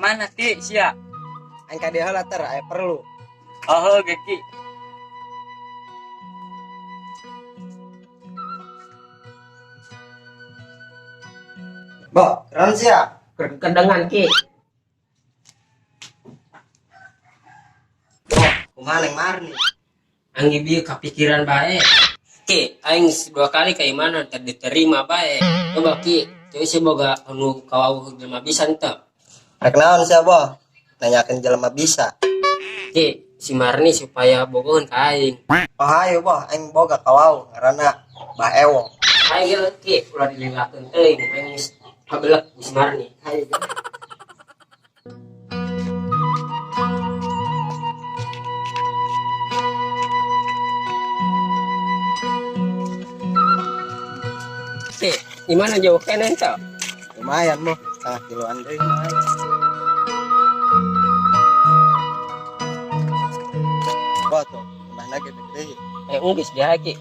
mana Ki sia? Aing ka dieu later aya perlu. Oh ge Ki. Bo, keren sia. Kedengan Ki. Bo, kumaha neng Marni? Anggi bieu kepikiran bae. Ki, aing 2 kali ka imana teu diterima bae. Coba Ki, teu si boga anu kawauh jelema bisa teu. Rek naon sia, Bo? Nanyakeun jelema bisa. Ki, si Marni supaya bogohan ka aing. Oh hayu, Bo, aing boga kawau ngaranna Bah Ewong. Ayo Ki, ulah dililakeun teuing aing geus kabelek si Marni. Hayu. Ki, gimana jauh kene teu? Lumayan, Bo. Setengah kiloan deui mah. Bo tuh, rumahna gede-gede. Geus dia Ki.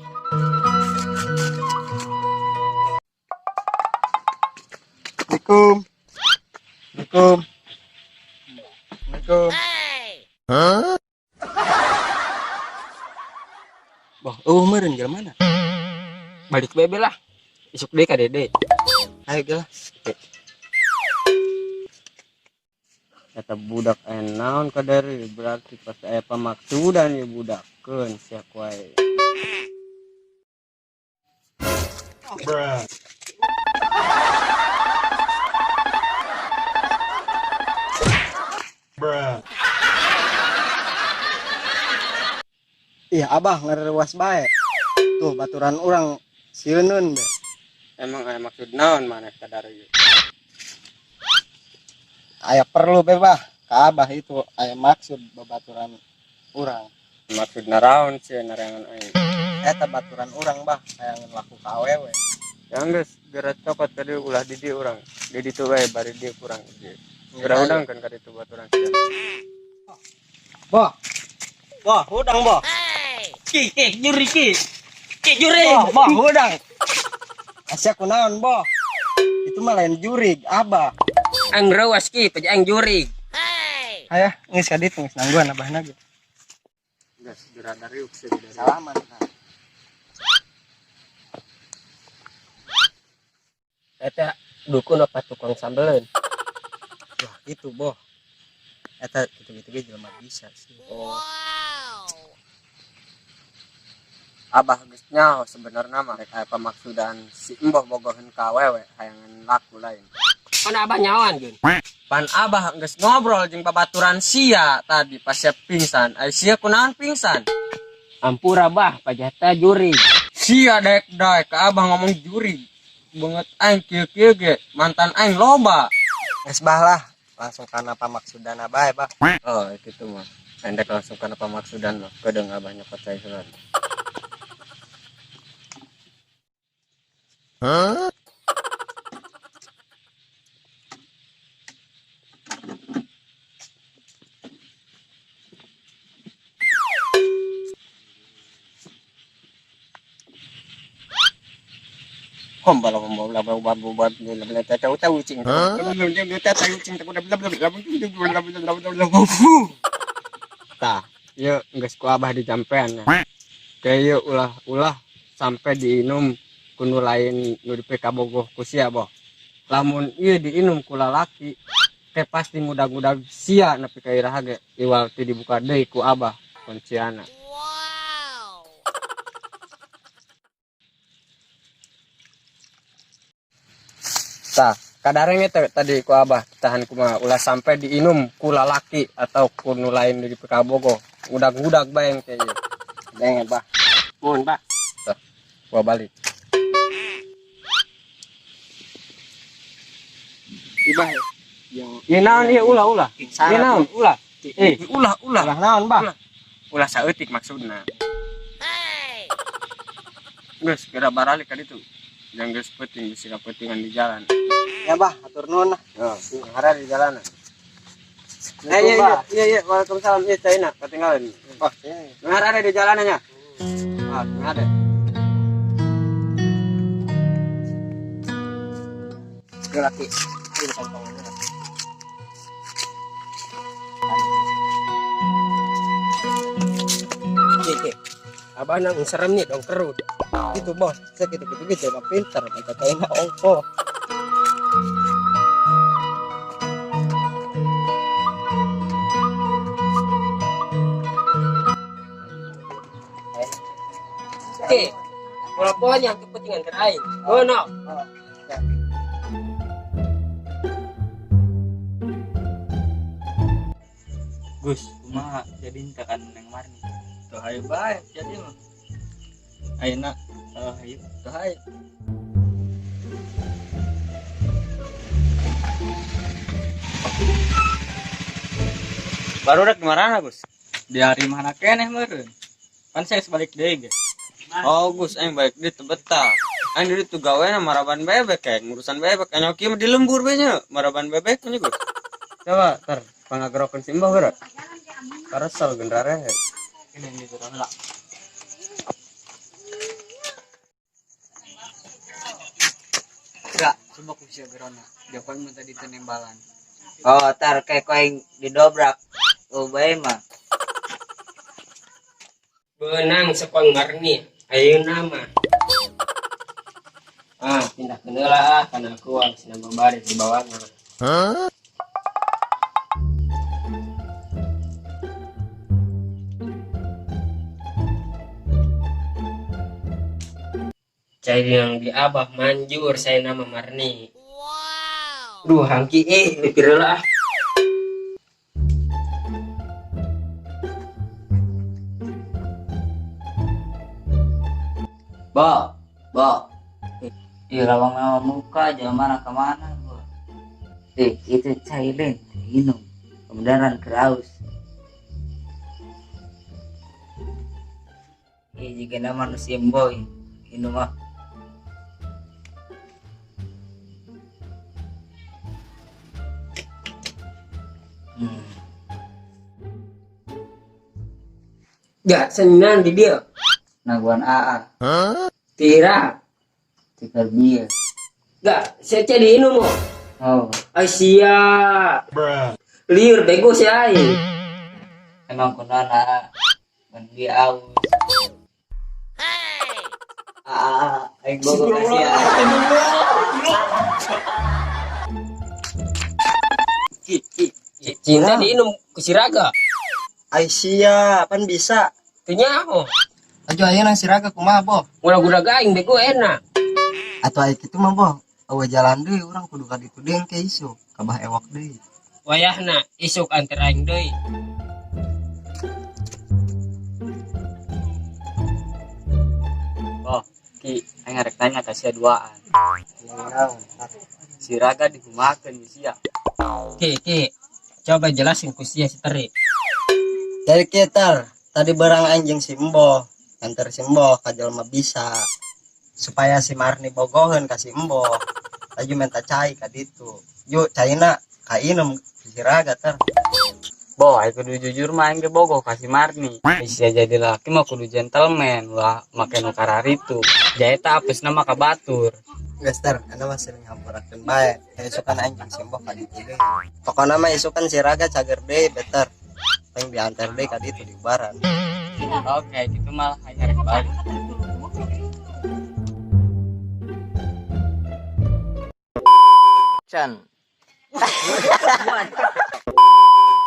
Assalamualaikum. Assalamualaikum. Assalamualaikum. Hah? Boh, meureun jelema mana? Balik bebe lah. Isuk deui ka Dede. Ayo gelah. Kata budak naon kadari berarti pas aya pamaksudan ya budakkeun sia wae. Iya, Abah ngarewas bae. Tuh baturan urang sieunun be. Emang aya maksud naon maneh kadari? Aya perlu be, Bah. Ka Abah itu aya maksud babaturan urang. Maksud naraon sih narangan aing. Eta baturan urang, Bah, sayangeun laku ka awewe. Yang geus geura cokot tadi ulah di dieu urang. Di ditu wae bari dieu kurang. Geura udang kan ka ditu baturan sia. Boh. Boh, udang, Boh. Ki, juri Ki. Ki juri. Boh, udang. Asya kunaon, Boh? Itu mah lain jurig, Abah. Ang rawas Ki, paj ang juri. Hayah, geus kadit geus nangguan Abahna ge. Geus geura dariuk sih. Salaman. Eta dukun apa tukang sambeleun? Wah, itu, Boh. Eta gitu-gitu ge jelema bisa sih. Oh, Abah geus nyaho sebenarnya mah rek aya pamaksudan si embah bogoheun ka awewe hayangan laku lain. kana abah nyawan geun. Pan Abah geus ngobrol jeung babaturan sia tadi pas sia pingsan. Ai sia kunaon pingsan? Ampura bah, pajata juri. Sia daek ka Abah ngomong juri. Banget aing kieu-kieu ge mantan aing loba. Geus bah lah, langsung kana pamaksudan bae, Bah. Oh, kitu mah. Endek langsung kana pamaksudan mah. Kedeung Abah nyokot cai surat. Hombala hombala buat bela tahu cing. Tah, ieu geus ku Abah dijampean. Kayak ulah sampai diinum kuno lain nu dipeka bogoh ku sia boh. Lamun ieu diinum ku lalaki teh pasti mudag-mudag sia nepi ka iraha ge iwal teu dibuka deui ku Abah kunciana. Tah, kadareng eta tadi ku Abah tahan kumaha ulah sampai diinum ku lalaki atau ku nu lain di dipeka bogoh. Udag-udag bae teh ieu. Denge Bah. Mun bah. Tah, gua balik. Ibah. Ieu naon ieu ulah. Ieu naon ulah. Ulah. Ulah naon, Bah? Ulah saeutik maksudna. Geus geura baralik ka ditu. Yang geus penting bisi kapentingan di jalan. Ya, Bah, atur nuhun lah. Heeh, ngara di jalanan. Iya, Waalaikumsalam. Iya, Caina, ketinggalan. Bah, Ngara ada di jalanannya. Ah, ngada. laki. abah nang serem nih dong kerut. Itu bos, saya gitu-gitu mah pintar, minta China ongko. Oke, walaupun yang kepentingan terakhir. Oh no. Gus, kumaha jadi tekan neng Marni. Tuh hayu bae jadi mah. Ayeuna hayu tuh hayu. Baru rek gimana Gus? Di hari mana keneh meureun. Kan saya sebalik deui ge. Oh Gus, aing balik di teu betah. Aing di tu gaweana maraban bebek kayak ngurusan bebek. Anya kieu mah di lembur we nya, maraban bebek nya Gus. Coba tar pangagerokeun simbah geura. Karesel gendrare. Ini geura heula. Enggak, coba ku sia gerona. Japan mah tadi teu nembalan. Oh, tar kayak koeng didobrak. Oh, bae mah. Benang sepang Marni, ayeuna mah. Pindah ke heula kana aku habis nambah baris di bawahna. Cai yang di abah manjur saya nama Marni. Duh, hangki mikir heula ah. Bo. Di lawang nama muka jangan kemana Bo. Itu cairin, minum. Kemudian keraus. Jika nama manusia boy, minum mah. Gak senang di dia. Naguan AA. Tira. Tikar dia. Gak, saya jadi ini mau. Oh, Asia. Liur bego sih ay. emang kunana. Ban dia aus. Aing bogo kasih ya. Cinta di inum kusiraga. Aisyah, pan bisa. Kenyaho. Ajo aya nang siraga kumaha boh. Ulah gula gaing bego enak. Atuh aya kitu mah boh. Awe jalan deui urang kudu ka ditu deung ke isu. Kabah ewak deui. Wayahna isuk antara aing deui. Oh, Ki, aing arek tanya ka sia duaan. Siraga digumakeun sia. Ki. Coba jelasin ku sia si Teri. Dari kitar, tadi barang anjing Simbo. Antar Simbo ka jelema bisa. Supaya si Marni bogoheun ka Simbo. Aju minta cai ka ditu. Yuk caina ka inem siraga tar. Bo, aing kudu jujur mah aing ge bogoh ka si Marni. Bisa jadi laki mah kudu gentleman lah make nu kararitu. Jaeta apes nama ka batur. Geus tar, ana mah sering hampurakeun bae. Isukan anjing Simbo ka ditu deui. Pokona mah isukan siraga cager deui beter. Yang diantar deui ka ditu di baran. Oke, gitu malah aing arek balik. Chan.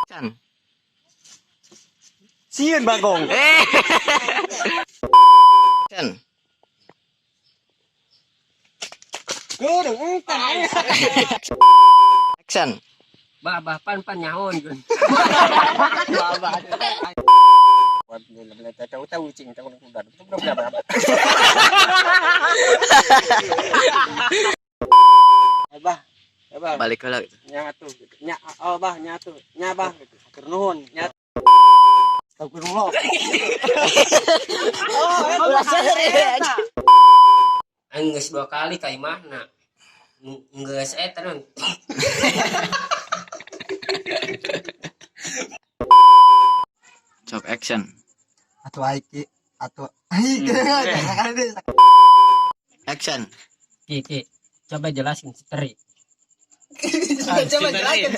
Chan. Sieun bagong. Chan. Action. Bah pan nyahon gun. Buat bener-bener tahu cing tahu udah. Abah. Balik heula gitu. Nyatu gitu. Bah nyatu. Bah gitu. Atur nuhun, nyatu. Astagfirullah. Aing geus 2 kali ka imahna. Geus eta non. Chop action. Atuh aiki, atuh. Action. Ki. Coba jelasin si Teri. Coba jelasin.